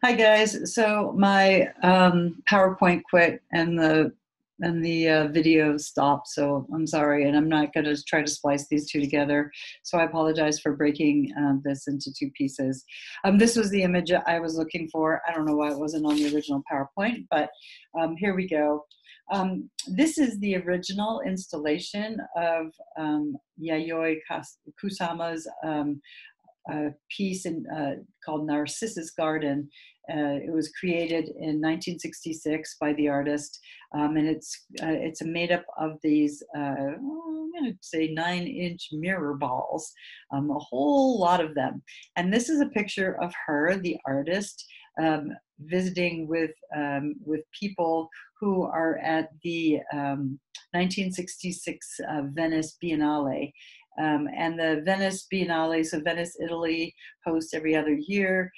Hi guys. So my PowerPoint quit and the video stopped. So I'm sorry, and I'm not going to try to splice these two together. So I apologize for breaking this into two pieces. This was the image I was looking for. I don't know why it wasn't on the original PowerPoint, but here we go. This is the original installation of Yayoi Kusama's piece called Narcissus Garden. It was created in 1966 by the artist, and it's made up of these, I'm going to say 9-inch mirror balls, a whole lot of them. And this is a picture of her, the artist, visiting with people who are at the 1966 Venice Biennale. And the Venice Biennale, so Venice, Italy, hosts every other year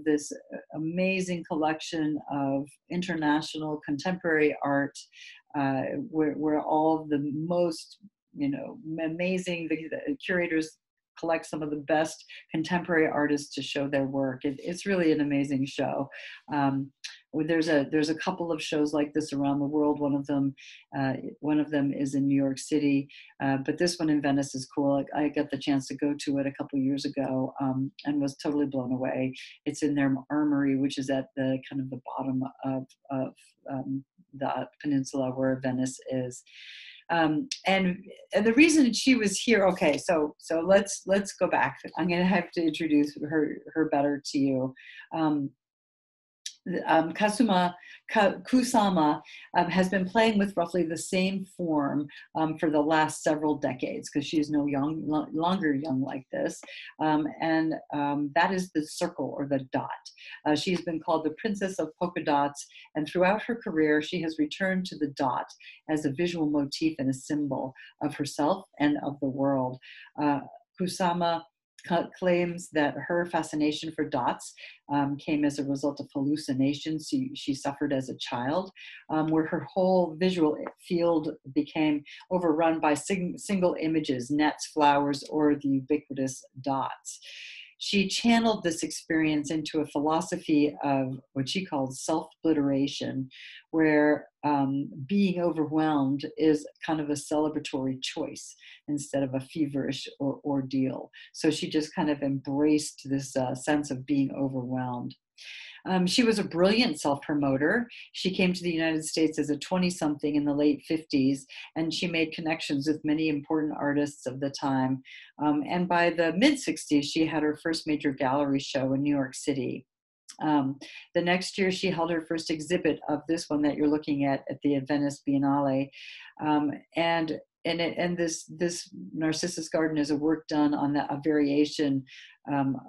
this amazing collection of international contemporary art, where all of the most, amazing, the curators collect some of the best contemporary artists to show their work. It's really an amazing show. There's a couple of shows like this around the world. One of them is in New York City, but this one in Venice is cool. I got the chance to go to it a couple years ago, and was totally blown away. It's in their armory, which is at the kind of the bottom of the peninsula where Venice is. And the reason she was here, okay, so let's go back. I'm going to have to introduce her better to you. Kusama has been playing with roughly the same form for the last several decades, because she is no longer young like this. And that is the circle, or the dot. She's been called the Princess of Polka Dots, and throughout her career, she has returned to the dot as a visual motif and a symbol of herself and of the world. Kusama claims that her fascination for dots came as a result of hallucinations she suffered as a child, where her whole visual field became overrun by single images, nets, flowers, or the ubiquitous dots. She channeled this experience into a philosophy of what she called self-obliteration, where being overwhelmed is kind of a celebratory choice instead of a feverish ordeal. So she just kind of embraced this sense of being overwhelmed. She was a brilliant self-promoter. She came to the United States as a 20-something in the late 50s, and she made connections with many important artists of the time. And by the mid-60s, she had her first major gallery show in New York City. The next year, she held her first exhibit of this one that you're looking at the Venice Biennale. And this Narcissus Garden is a work done on a variation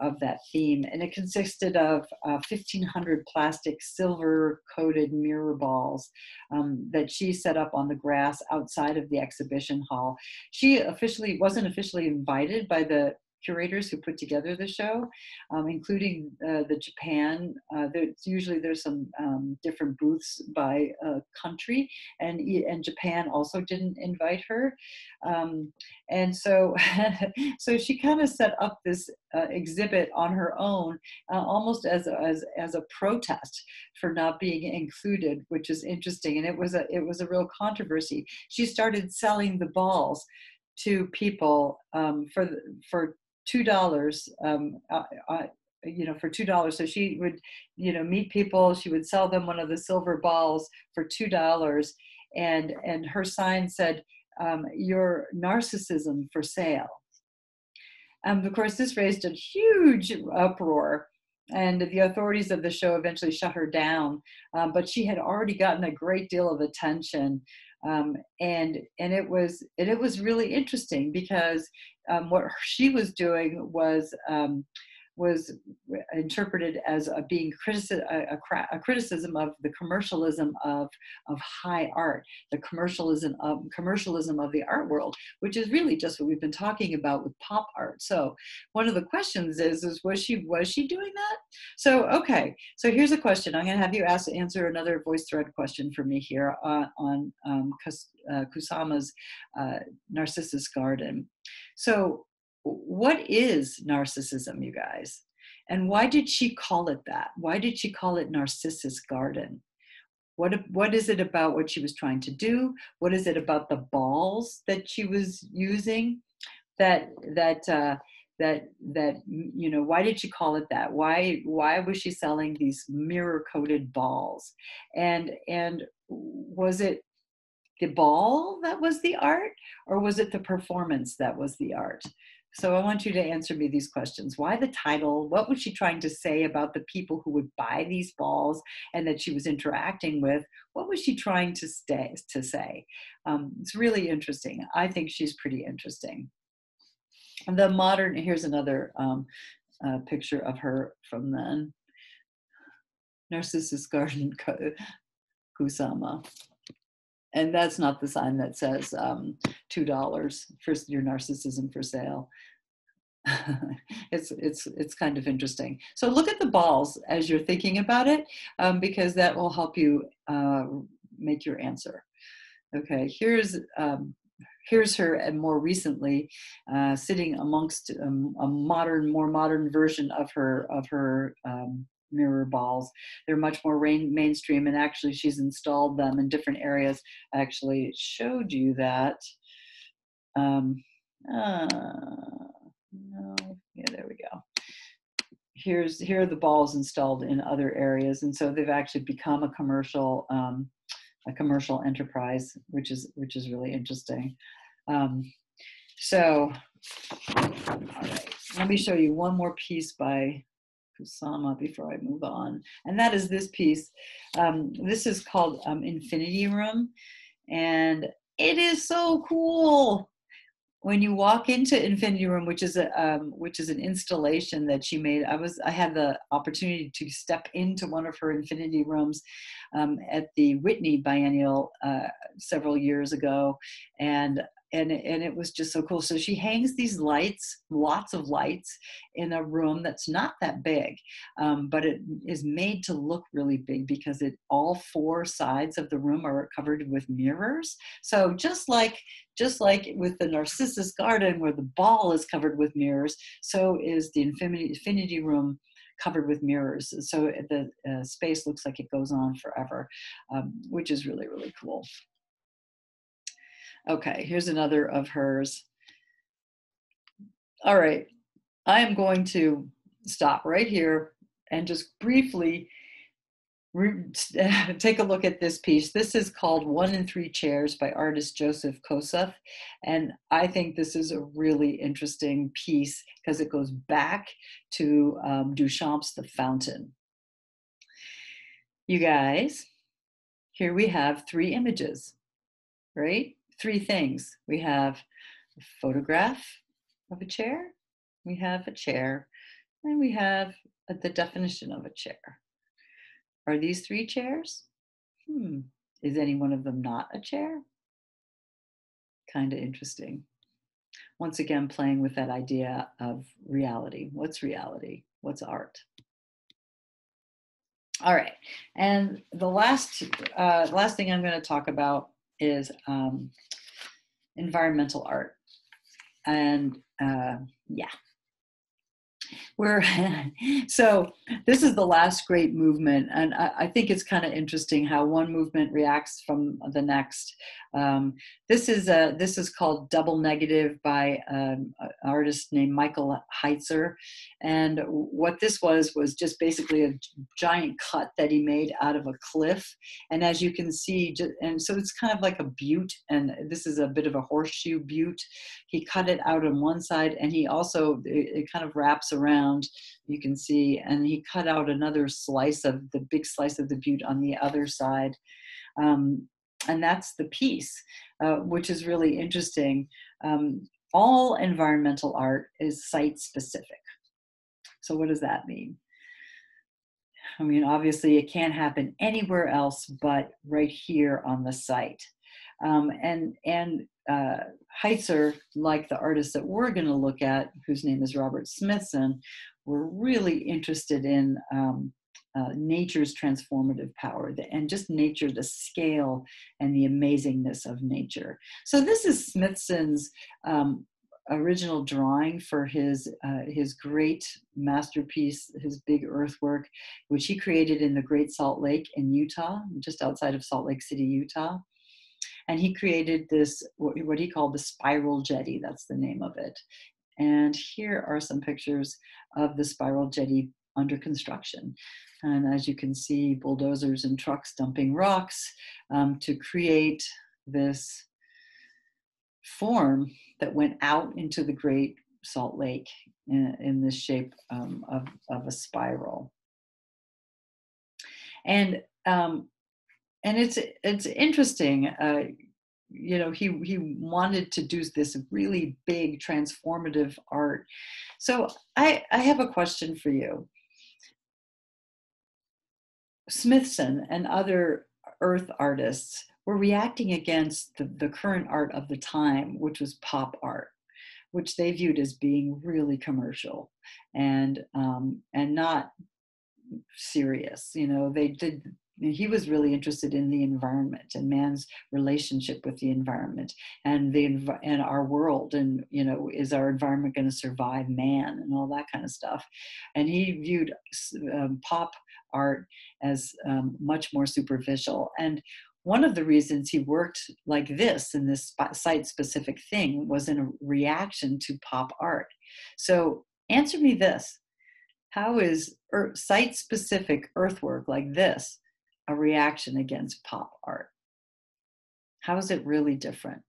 of that theme. And it consisted of 1,500 plastic silver-coated mirror balls that she set up on the grass outside of the exhibition hall. She wasn't officially invited by the curators who put together the show, including the Japan. There's some different booths by country, and Japan also didn't invite her, and so so she kind of set up this exhibit on her own, almost as a protest for not being included, which is interesting. And it was a real controversy. She started selling the balls to people for $2, for $2. So she would, meet people. She would sell them one of the silver balls for $2, and her sign said, "Your narcissism for sale." Of course, this raised a huge uproar, and the authorities of the show eventually shut her down. But she had already gotten a great deal of attention. And it was really interesting, because what she was doing was interpreted as being a criticism of the commercialism of high art, the commercialism of the art world, which is really just what we've been talking about with pop art. So one of the questions is was she doing that? So okay, so here's a question. I'm going to have you answer another VoiceThread question for me here on Kusama's Narcissus Garden. So what is narcissism, you guys? And why did she call it that? Why did she call it Narcissus Garden? What is it about what she was trying to do? What is it about the balls that she was using that why did she call it that? Why was she selling these mirror coated balls? And was it the ball that was the art, or was it the performance that was the art? So I want you to answer me these questions. Why the title? What was she trying to say about the people who would buy these balls and that she was interacting with? What was she trying to say? It's really interesting. I think she's pretty interesting. Here's another picture of her from then. Narcissus Garden Kusama. And that's not the sign that says $2 for your narcissism for sale. It's kind of interesting. So look at the balls as you're thinking about it, because that will help you make your answer. Okay, here's her, and more recently, sitting amongst a more modern version of her mirror balls. They're much more mainstream, and actually she's installed them in different areas. I actually showed you that. No, yeah, there we go. Here are the balls installed in other areas, and so they've actually become a commercial enterprise, which is really interesting. So, all right, let me show you one more piece by Kusama before I move on, and that is this piece. This is called Infinity Room, and it is so cool. When you walk into Infinity Room, which is an installation that she made, I had the opportunity to step into one of her Infinity Rooms at the Whitney Biennial several years ago, and it was just so cool. So she hangs these lights, lots of lights, in a room that's not that big, but it is made to look really big because all four sides of the room are covered with mirrors. So just like with the Narcissus Garden, where the ball is covered with mirrors, so is the Infinity Room covered with mirrors. So the space looks like it goes on forever, which is really, really cool. Okay, here's another of hers. All right, I am going to stop right here and just briefly take a look at this piece. This is called 1 in 3 Chairs by artist Joseph Kossuth. And I think this is a really interesting piece because it goes back to Duchamp's The Fountain. You guys, here we have 3 images, right? 3 things. We have a photograph of a chair, we have a chair, and we have the definition of a chair. Are these 3 chairs? Is any one of them not a chair? Kind of interesting. Once again, playing with that idea of reality. What's reality? What's art? All right, and the last thing I'm going to talk about is environmental art. And yeah, so this is the last great movement, and I think it's kind of interesting how one movement reacts from the next. This is called Double Negative by an artist named Michael Heitzer, and what this was just basically a giant cut that he made out of a cliff, and as you can see, and so it's kind of like a butte, and this is a bit of a horseshoe butte. He cut it out on one side, and he also, it kind of wraps around, you can see, and he cut out another big slice of the butte on the other side. And that's the piece, which is really interesting. All environmental art is site specific. So what does that mean? I mean, obviously it can't happen anywhere else but right here on the site. And Heitzer, like the artist that we're going to look at, whose name is Robert Smithson, were really interested in nature's transformative power and just nature, the scale and the amazingness of nature. So this is Smithson's original drawing for his great masterpiece, his big earthwork, which he created in the Great Salt Lake in Utah, just outside of Salt Lake City, Utah. And he created this, what he called the spiral jetty. That's the name of it. And here are some pictures of the spiral jetty under construction. And as you can see, bulldozers and trucks dumping rocks to create this form that went out into the Great Salt Lake in this shape of a spiral. And it's interesting. You know, he wanted to do this really big transformative art. So I have a question for you. Smithson and other earth artists were reacting against the current art of the time, which was pop art, which they viewed as being really commercial and not serious. You know, he was really interested in the environment and man's relationship with the environment and our world, and, you know, is our environment going to survive man and all that kind of stuff. And he viewed pop art as much more superficial. And one of the reasons he worked like this in this site-specific thing was in a reaction to pop art. So answer me this: how is site-specific earthwork like this a reaction against pop art? How is it really different?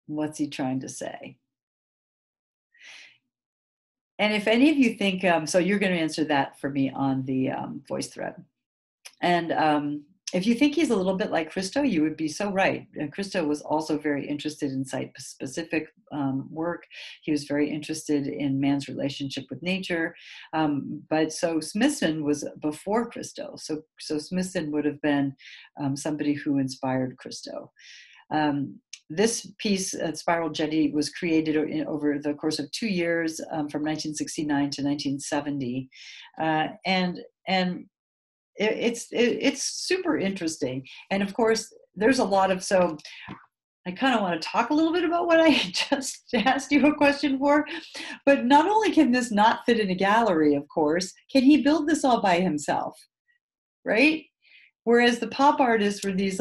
What's he trying to say? And if any of you think, so you're going to answer that for me on the voice thread. And if you think he's a little bit like Christo, you would be so right. And Christo was also very interested in site-specific work. He was very interested in man's relationship with nature. But so Smithson was before Christo. So Smithson would have been somebody who inspired Christo. This piece, Spiral Jetty, was created over the course of 2 years, from 1969 to 1970. And it's super interesting. And of course, there's a lot of, so I kind of want to talk a little bit about what I just asked you a question for. But not only can this not fit in a gallery, of course, can he build this all by himself, right? Whereas the pop artists were these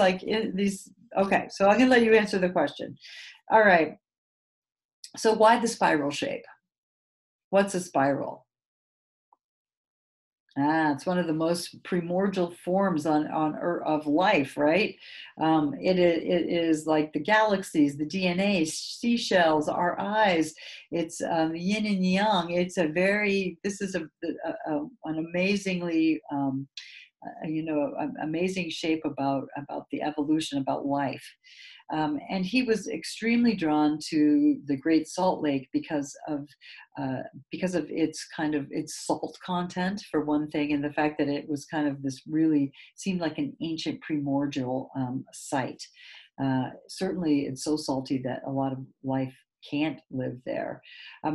okay, so I'm going to let you answer the question. All right. So why the spiral shape? What's a spiral? It's one of the most primordial forms on Earth of life, right? It is like the galaxies, the DNA, seashells, our eyes. It's yin and yang. It's this is an amazingly amazing shape about the evolution, about life. And he was extremely drawn to the Great Salt Lake because of its salt content, for one thing, and the fact that it was kind of this really seemed like an ancient primordial site. Certainly, it's so salty that a lot of life can't live there.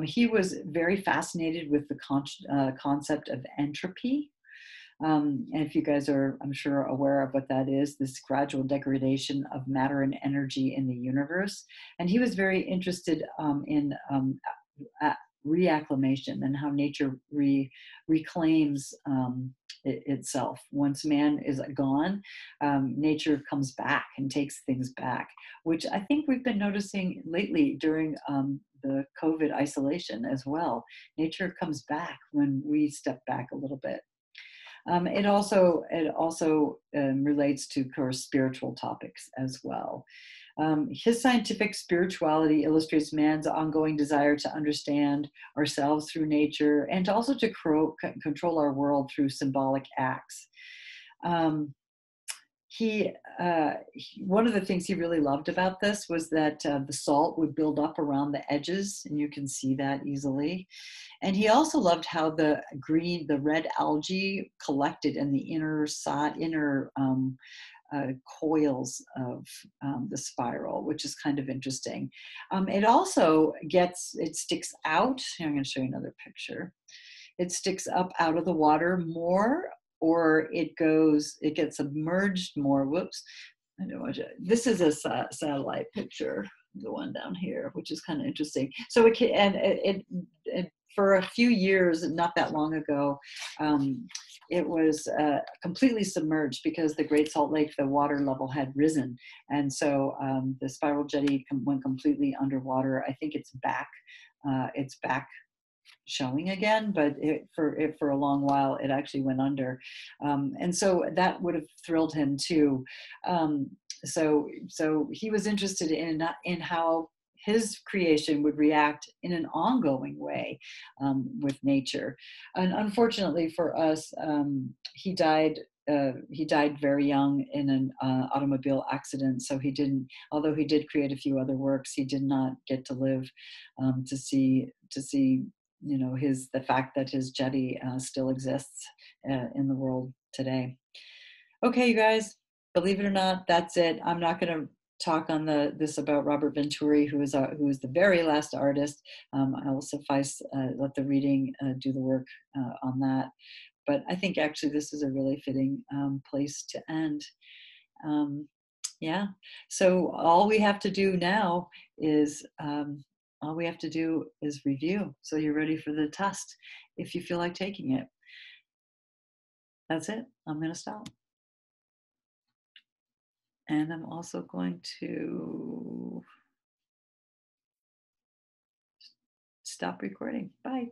He was very fascinated with the concept of entropy. And if you guys are, I'm sure, aware of what that is, this gradual degradation of matter and energy in the universe. And he was very interested in reacclimation and how nature reclaims itself. Once man is gone, nature comes back and takes things back, which I think we've been noticing lately during the COVID isolation as well. Nature comes back when we step back a little bit. It also relates to, of course, spiritual topics as well. His scientific spirituality illustrates man's ongoing desire to understand ourselves through nature and also to control our world through symbolic acts. One of the things he really loved about this was that the salt would build up around the edges, and you can see that easily. And he also loved how the red algae collected in the inner coils of the spiral, which is kind of interesting. It also sticks out. Here, I'm going to show you another picture. It sticks up out of the water more, or it gets submerged more. Whoops. This is a satellite picture. the one down here, which is kind of interesting. So it for a few years, not that long ago, it was completely submerged because the Great Salt Lake, the water level had risen. And so the spiral jetty went completely underwater. I think it's back showing again, but for a long while, it actually went under. And so that would have thrilled him too. So he was interested in how his creation would react in an ongoing way with nature. And unfortunately for us, he died very young in an automobile accident. So he didn't, although he did create a few other works, he did not get to live to see the fact that his jetty still exists in the world today. Okay, you guys, believe it or not, that's it. I'm not going to talk on this about Robert Venturi, who is the very last artist. I will let the reading do the work on that. But I think actually this is a really fitting place to end. Yeah. So all we have to do now is review. So you're ready for the test if you feel like taking it. That's it. I'm going to stop. And I'm also going to stop recording. Bye.